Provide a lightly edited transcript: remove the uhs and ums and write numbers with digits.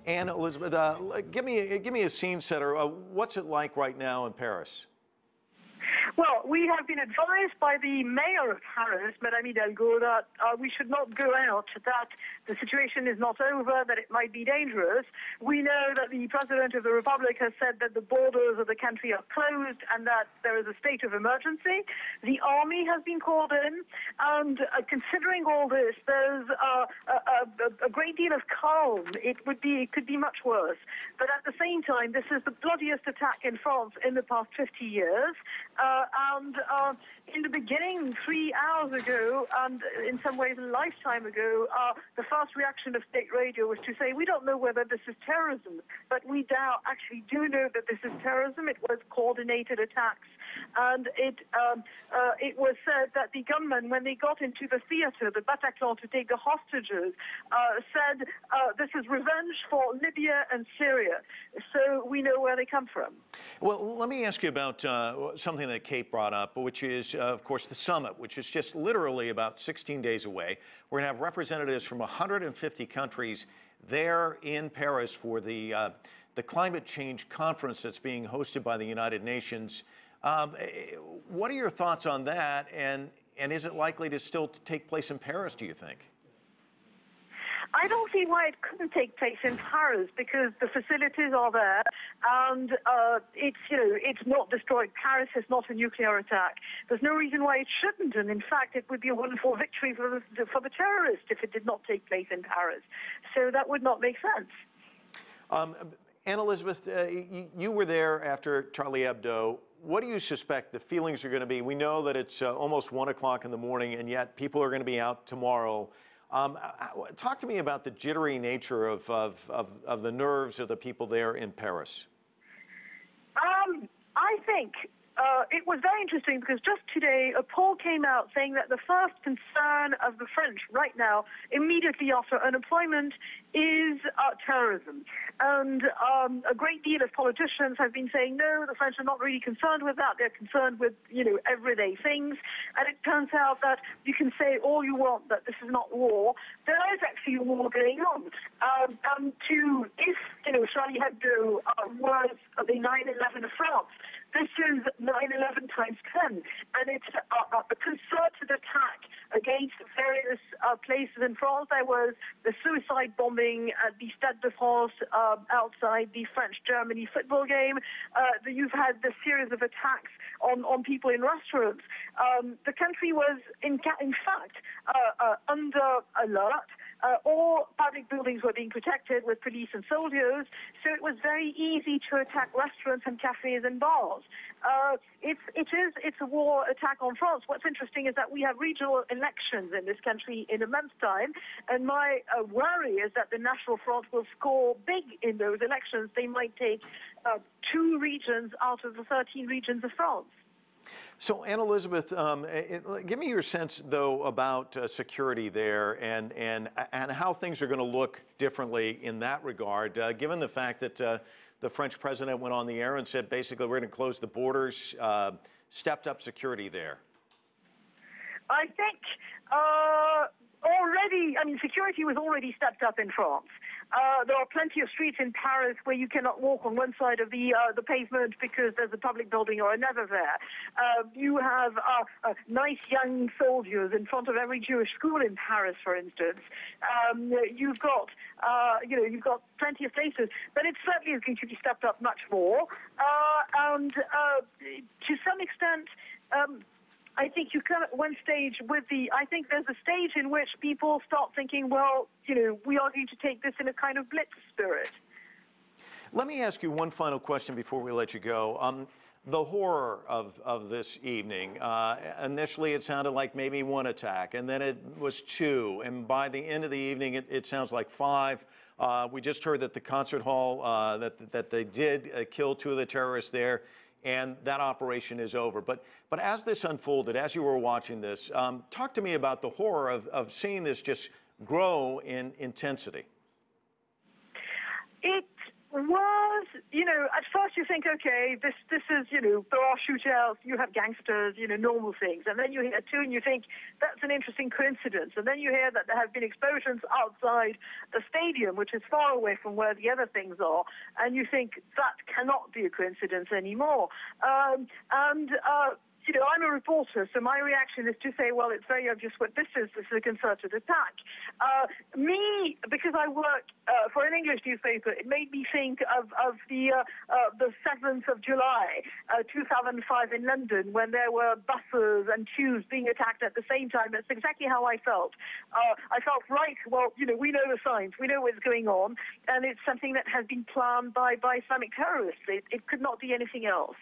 And Elizabeth, give me a scene setter. What's it like right now in Paris? Well, we have been advised by the mayor of Paris, Madame Hidalgo, that we should not go out, that the situation is not over, that it might be dangerous. We know that the President of the Republic has said that the borders of the country are closed and that there is a state of emergency. The army has been called in, and considering all this, there's a great deal of calm. It could be much worse. But at the same time, this is the bloodiest attack in France in the past 50 years. And in the beginning, 3 hours ago, and in some ways a lifetime ago, the first reaction of state radio was to say, we don't know whether this is terrorism, but we now actually do know that this is terrorism. It was coordinated attacks. And it was said that the gunmen, when they got into the theater, the Bataclan, to take the hostages, said this is revenge for Libya and Syria. So we know where they come from. Well, let me ask you about something that Kate brought up, which is, of course, the summit, which is just literally about 16 days away. We're going to have representatives from 150 countries there in Paris for the climate change conference that's being hosted by the United Nations. What are your thoughts on that, and is it likely to still take place in Paris, do you think? I don't see why it couldn't take place in Paris, because the facilities are there, and it's not destroyed. Paris is not a nuclear attack. There's no reason why it shouldn't, and in fact, it would be a wonderful victory for the terrorists if it did not take place in Paris. So that would not make sense. Anne Elizabeth, you were there after Charlie Hebdo. What do you suspect the feelings are going to be? We know that it's almost 1 o'clock in the morning, and yet people are going to be out tomorrow. Talk to me about the jittery nature of the nerves of the people there in Paris. I think it was very interesting, because just today a poll came out saying that the first concern of the French right now, immediately after unemployment, is terrorism. And a great deal of politicians have been saying, no, the French are not really concerned with that. They're concerned with, everyday things. And it turns out that you can say all you want that this is not war. There is actually a war going on. If Charlie Hebdo was the 9/11 of France, this is 9/11 times 10, and it's a concerted attack against various places in France. There was the suicide bombing at the Stade de France outside the French-Germany football game. You've had the series of attacks on people in restaurants. The country was, in fact, under alert. All public buildings were being protected with police and soldiers, so it was very easy to attack restaurants and cafes and bars. It's a war attack on France. What's interesting is that we have regional elections in this country in a month's time, and my worry is that the National Front will score big in those elections. They might take 2 regions out of the 13 regions of France. So, Anne Elizabeth, give me your sense, though, about security there and how things are going to look differently in that regard, given the fact that the French president went on the air and said, basically, we're going to close the borders, stepped up security there. I think security was already stepped up in France. There are plenty of streets in Paris where you cannot walk on one side of the pavement because there's a public building or another there. You have nice young soldiers in front of every Jewish school in Paris, for instance. You've got plenty of places, but it certainly is going to be stepped up much more. And to some extent, I think you come at one stage I think there's a stage in which people start thinking, well, we are going to take this in a kind of blitz spirit. Let me ask you one final question before we let you go. The horror of this evening, initially it sounded like maybe 1 attack, and then it was 2, and by the end of the evening it sounds like 5. We just heard that the concert hall, that they did kill 2 of the terrorists there, and that operation is over. But as this unfolded, as you were watching this, talk to me about the horror of seeing this just grow in intensity. It was because, you know, at first you think, okay, this is, you know, there are shootouts, you have gangsters, you know, normal things. And then you hear two and you think that's an interesting coincidence. And then you hear that there have been explosions outside the stadium, which is far away from where the other things are. And you think that cannot be a coincidence anymore. You know, I'm a reporter, so my reaction is to say, well, it's very obvious what this is. This is a concerted attack. Me, because I work for an English newspaper, it made me think of the 7th of July, 2005 in London, when there were buses and tubes being attacked at the same time. That's exactly how I felt. I felt, right, well, you know, we know the signs. We know what's going on, and it's something that has been planned by Islamic terrorists. It could not be anything else.